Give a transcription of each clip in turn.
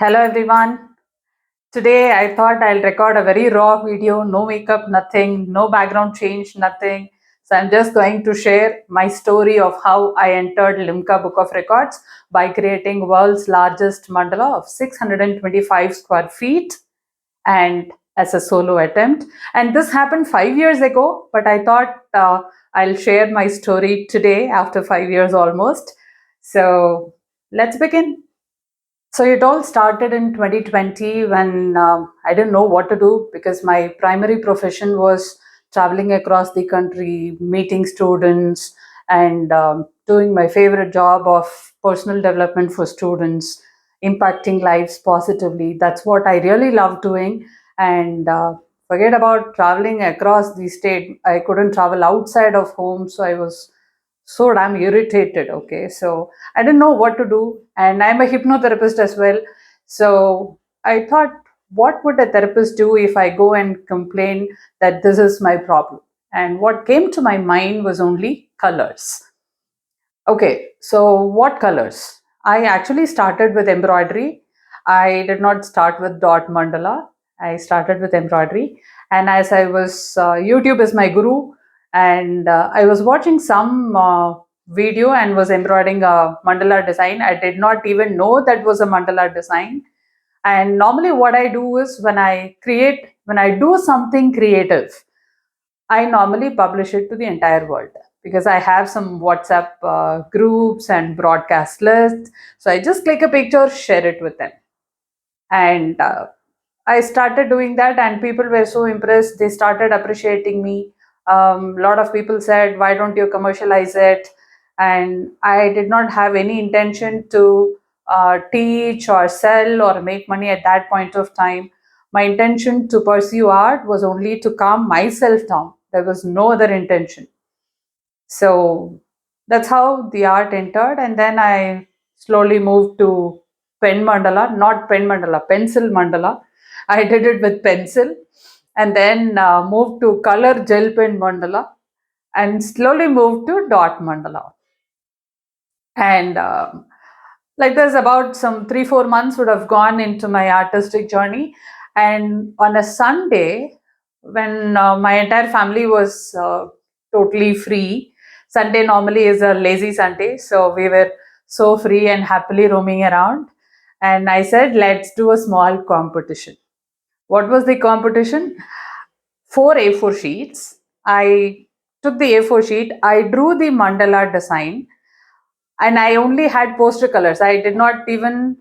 Hello everyone. Today I thought I'll record a very raw video, no makeup, nothing, no background change, nothing. So I'm just going to share my story of how I entered Limca Book of Records by creating world's largest mandala of 625 square feet and as a solo attempt. And this happened 5 years ago, but I thought I'll share my story today after 5 years almost. So let's begin. So it all started in 2020 when I didn't know what to do because my primary profession was traveling across the country, meeting students, and doing my favorite job of personal development for students, impacting lives positively. That's what I really love doing. And forget about traveling across the state. I couldn't travel outside of home, so I was so damn irritated. Okay, so I didn't know what to do, and I'm a hypnotherapist as well. So I thought, what would a therapist do if I go and complain that this is my problem? And what came to my mind was only colors. Okay, so what colors? I actually started with embroidery. I did not start with dot mandala. I started with embroidery. And as I was, YouTube is my guru, and I was watching some video and was embroidering a mandala design. I did not even know that was a mandala design. And normally, what I do is when I do something creative, I normally publish it to the entire world because I have some WhatsApp groups and broadcast lists. So I just click a picture, share it with them. And I started doing that, and people were so impressed. They started appreciating me. A lot of people said, "Why don't you commercialize it?" And I did not have any intention to teach or sell or make money at that point of time. My intention to pursue art was only to calm myself down. There was no other intention. So that's how the art entered. And then I slowly moved to pen mandala, not pen mandala, pencil mandala. I did it with pencil and then moved to color gel pen mandala and slowly moved to dot mandala. And like this, about some 3 4 months would have gone into my artistic journey. And on a Sunday, when my entire family was totally free, Sunday normally is a lazy Sunday, so we were so free and happily roaming around. And I said, let's do a small competition. What was the competition? 4 A4 sheets. I took the A4 sheet, I drew the mandala design, and I only had poster colors. I did not even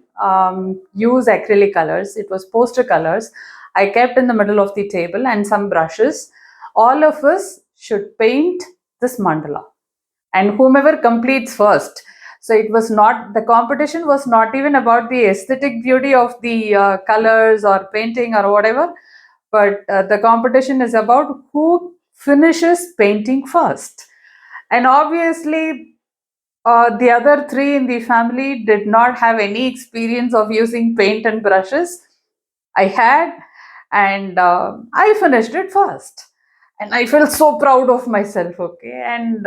use acrylic colors. It was poster colors. I kept in the middle of the table and some brushes. All of us should paint this mandala, and whomever completes first. So it was not, the competition was not even about the aesthetic beauty of the colors or painting or whatever, but the competition is about who finishes painting first. And obviously, the other three in the family did not have any experience of using paint and brushes. I had, and I finished it first. And I felt so proud of myself, okay? And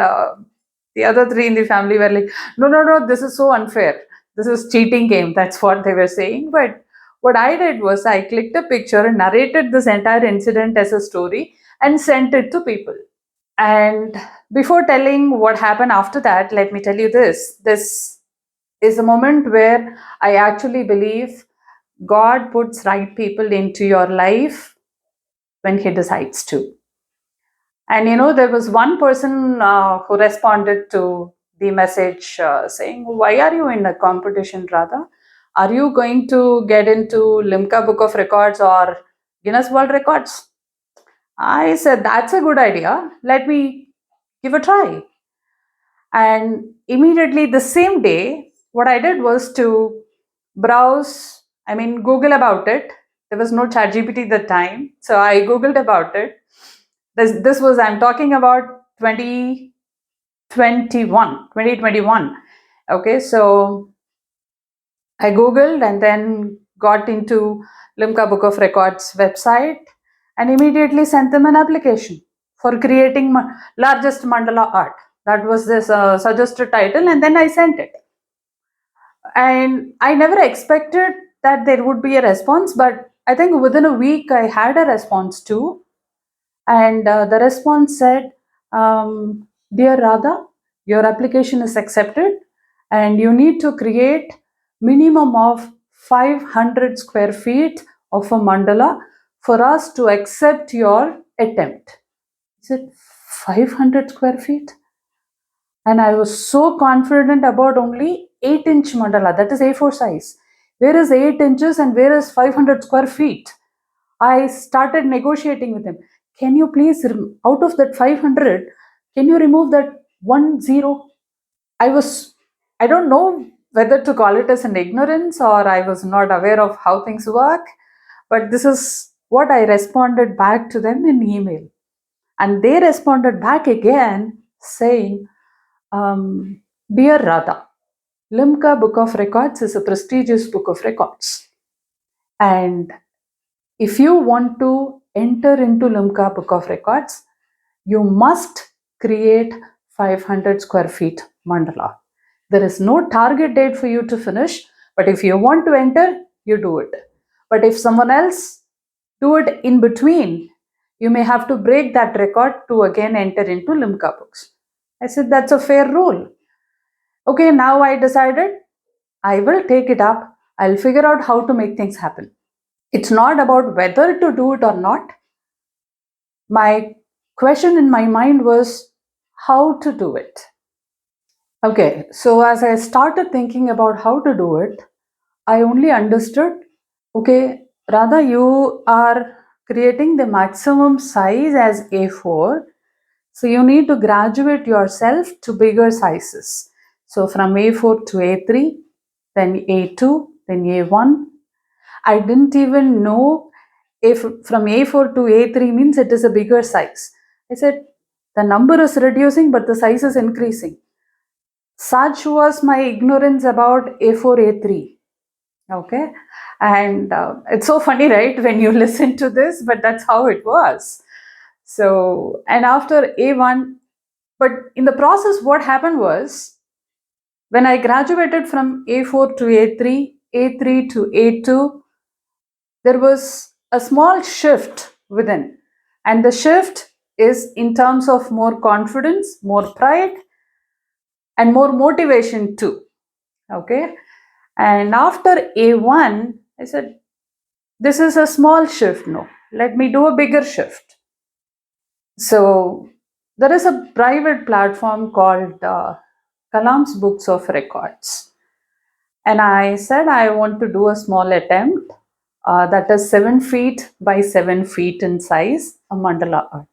the other three in the family were like, no, no, no, this is so unfair. This is cheating game. That's what they were saying. But what I did was I clicked a picture and narrated this entire incident as a story and sent it to people. And before telling what happened after that, let me tell you this. This is a moment where I actually believe God puts right people into your life when He decides to. And there was one person who responded to the message saying, why are you in a competition, Radha? Are you going to get into Limca Book of Records or Guinness World Records? I said, that's a good idea. Let me give a try. And immediately the same day, what I did was to browse, Google about it. There was no chat GPT at the time. So I Googled about it. This was, I'm talking about 2021. Okay, so I Googled and then got into Limca Book of Records website and immediately sent them an application for creating largest mandala art. That was this suggested title, and then I sent it. And I never expected that there would be a response, but I think within a week I had a response too. And the response said, Dear Radha, your application is accepted and you need to create minimum of 500 square feet of a mandala for us to accept your attempt. Is it 500 square feet? And I was so confident about only 8-inch mandala, that is A4 size. Where is 8 inches and where is 500 square feet? I started negotiating with him. Can you please, out of that 500, can you remove that 10? I don't know whether to call it as an ignorance or I was not aware of how things work, but this is what I responded back to them in email. And they responded back again saying, Dear Radha, Limca Book of Records is a prestigious book of records. And if you want to enter into limca Book of Records, you must create 500 square feet mandala. There is no target date for you to finish, but if you want to enter, you do it. But if someone else do it in between, you may have to break that record to again enter into limca books. I said, that's a fair rule. Okay, now I decided I will take it up. I'll figure out how to make things happen. It's not about whether to do it or not. My question in my mind was how to do it. Okay, so as I started thinking about how to do it, I only understood, okay, Radha, you are creating the maximum size as A4. So you need to graduate yourself to bigger sizes. So from A4 to A3, then A2, then A1. I didn't even know if from A4 to A3 means it is a bigger size. I said, the number is reducing, but the size is increasing. Such was my ignorance about A4, A3. Okay. And it's so funny, right, when you listen to this, but that's how it was. So, and after A1, but in the process, what happened was when I graduated from A4 to A3, A3 to A2, there was a small shift within. And the shift is in terms of more confidence, more pride, and more motivation too. Okay. And after A1, I said, this is a small shift. No, let me do a bigger shift. So there is a private platform called Kalam's Books of Records. And I said, I want to do a small attempt that is 7 feet by 7 feet in size, a mandala art.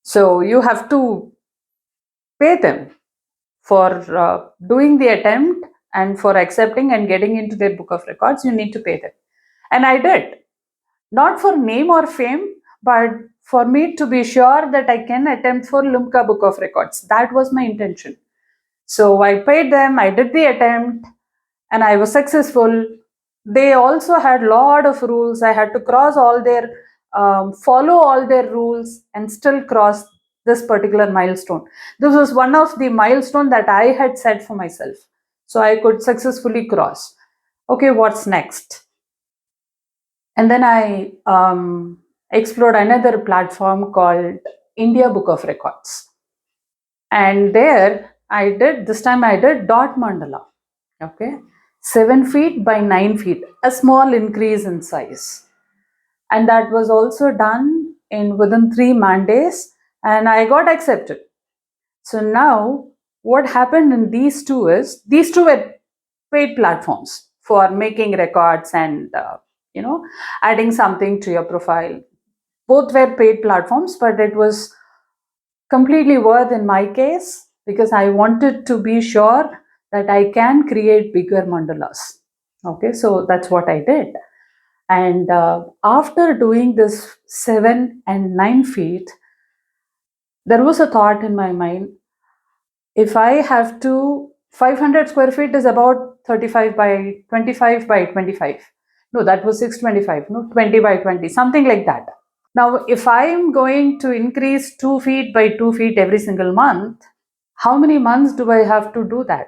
So you have to pay them for doing the attempt and for accepting and getting into their book of records. You need to pay them. And I did, not for name or fame, but for me to be sure that I can attempt for Limca Book of Records. That was my intention. So I paid them, I did the attempt, and I was successful. They also had a lot of rules. I had to cross all their, follow all their rules and still cross this particular milestone. This was one of the milestone that I had set for myself. So I could successfully cross. Okay, what's next? And then I explored another platform called India Book of Records. And there this time I did dot mandala. Okay. 7 feet by 9 feet, a small increase in size. And that was also done in within 3 man-days and I got accepted. So now what happened in these two is, these two were paid platforms for making records and adding something to your profile. Both were paid platforms, but it was completely worth in my case because I wanted to be sure that I can create bigger mandalas. Okay, so that's what I did. And after doing this 7 and 9 feet, there was a thought in my mind, if I have to, 500 square feet is about 35 by 25 by 25. No, that was 625. No, 20 by 20, something like that. Now, if I'm going to increase 2 feet by 2 feet every single month, how many months do I have to do that?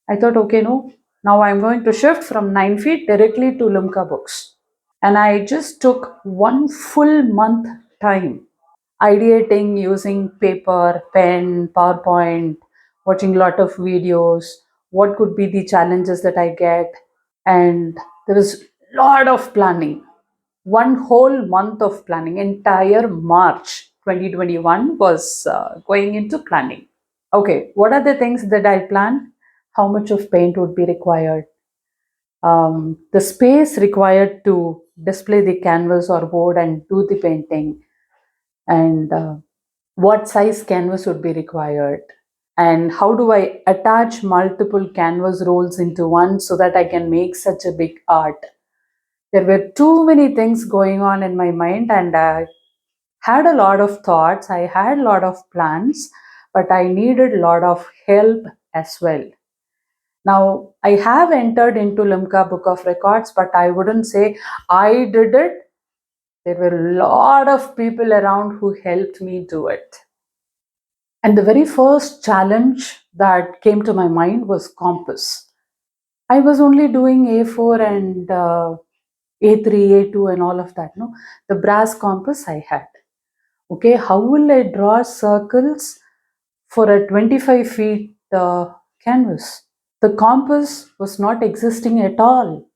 I thought, okay, no, Now I'm going to shift from 9 feet directly to limca books. And I just took one full month time ideating using paper, pen, PowerPoint, watching a lot of videos, what could be the challenges that I get. And there was a lot of planning. One whole month of planning, entire March 2021 was going into planning. Okay, what are the things that I planned? How much of paint would be required? The space required to display the canvas or board and do the painting, and what size canvas would be required, and how do I attach multiple canvas rolls into one so that I can make such a big art. There were too many things going on in my mind, and I had a lot of thoughts, I had a lot of plans, but I needed a lot of help as well. Now, I have entered into Limca Book of Records, but I wouldn't say I did it. There were a lot of people around who helped me do it. And the very first challenge that came to my mind was compass. I was only doing A4 and A3, A2, and all of that. No, the brass compass I had. Okay, how will I draw circles for a 25 feet canvas? The compass was not existing at all.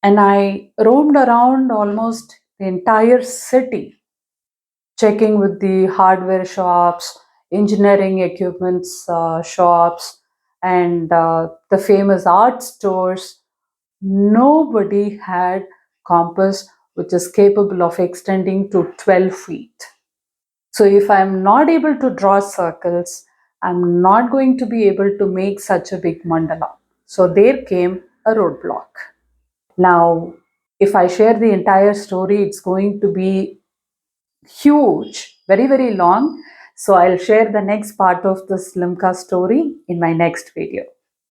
And I roamed around almost the entire city, checking with the hardware shops, engineering equipments shops, and the famous art stores. Nobody had compass which is capable of extending to 12 feet. So if I'm not able to draw circles, I'm not going to be able to make such a big mandala. So there came a roadblock. Now, if I share the entire story, it's going to be huge, very, very long. So I'll share the next part of this Limca story in my next video.